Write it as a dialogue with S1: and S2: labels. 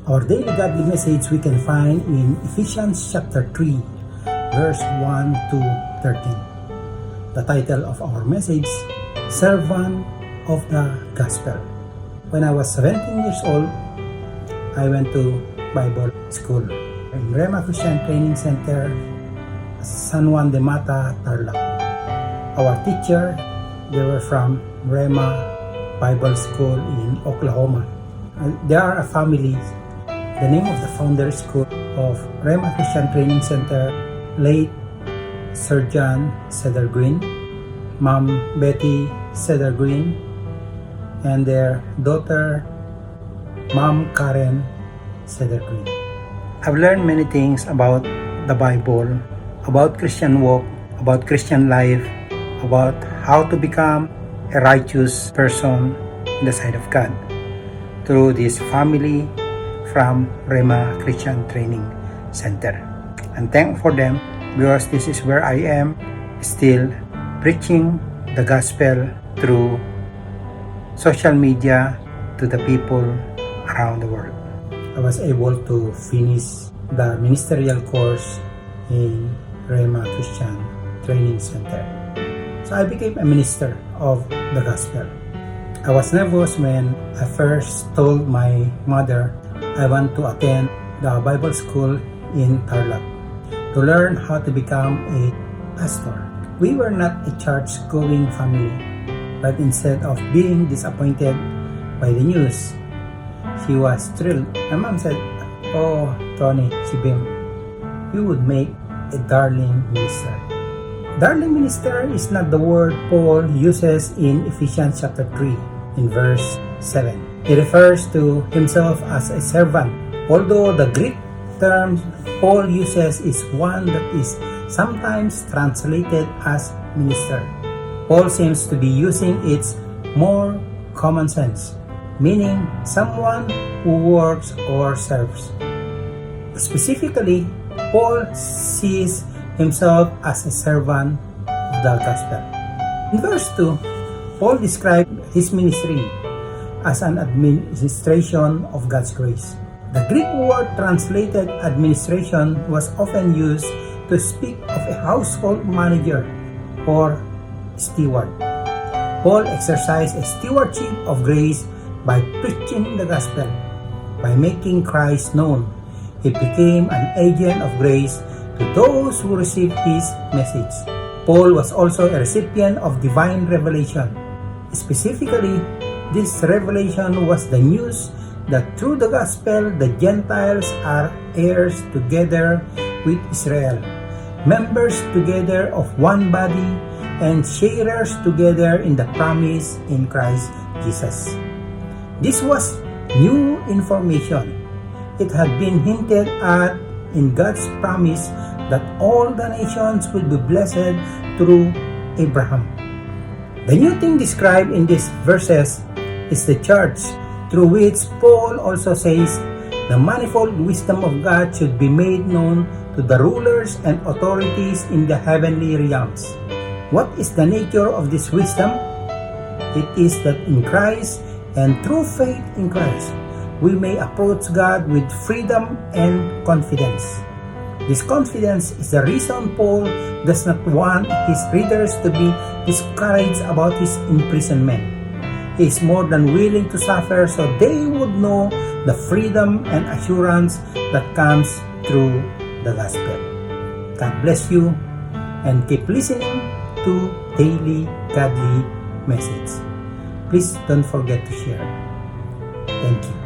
S1: Our daily godly message we can find in Ephesians chapter 3, verse 1 to 13. The title of our message, Servant of the Gospel. When I was 17 years old, I went to Bible school in Rema Christian Training Center, San Juan de Mata, Tarlac. Our teacher, they were from Rema Bible School in Oklahoma. They are a family. The name of the founder school of Rema Christian Training Center, late Sir John Cedar Green, Mom Betty Cedar Green, and their daughter, Mom Karen Cedar Green. I've learned many things about the Bible, about Christian walk, about Christian life, about how to become a righteous person in the sight of God through this family from Rema Christian Training Center. I'm thankful for them because this is where I am still preaching the gospel through social media to the people around the world. I was able to finish the ministerial course in Rema Christian Training Center. So I became a minister of the gospel. I was nervous when I first told my mother I want to attend the Bible school in Tarlac to learn how to become a pastor. We were not a church-going family, but instead of being disappointed by the news, she was thrilled. My mom said, "Oh, Tony, Sibim, you would make a darling minister." Darling minister is not the word Paul uses in Ephesians chapter 3 in verse 7. He refers to himself as a servant, although the Greek term Paul uses is one that is sometimes translated as minister. Paul seems to be using its more common sense, meaning someone who works or serves. Specifically, Paul sees himself as a servant of the gospel. In verse 2, Paul described his ministry as an administration of God's grace. The Greek word translated administration was often used to speak of a household manager or steward. Paul exercised a stewardship of grace by preaching the gospel. By making Christ known, he became an agent of grace to those who received his message. Paul was also a recipient of divine revelation. Specifically, this revelation was the news that through the gospel, the Gentiles are heirs together with Israel, members together of one body, and sharers together in the promise in Christ Jesus. This was new information. It had been hinted at in God's promise that all the nations will be blessed through Abraham. The new thing described in these verses is the church, through which Paul also says the manifold wisdom of God should be made known to the rulers and authorities in the heavenly realms. What is the nature of this wisdom? It is that in Christ and through faith in Christ, we may approach God with freedom and confidence. This confidence is the reason Paul does not want his readers to be discouraged about his imprisonment. He is more than willing to suffer so they would know the freedom and assurance that comes through the gospel. God bless you and keep listening to Daily Godly Message. Please don't forget to share. Thank you.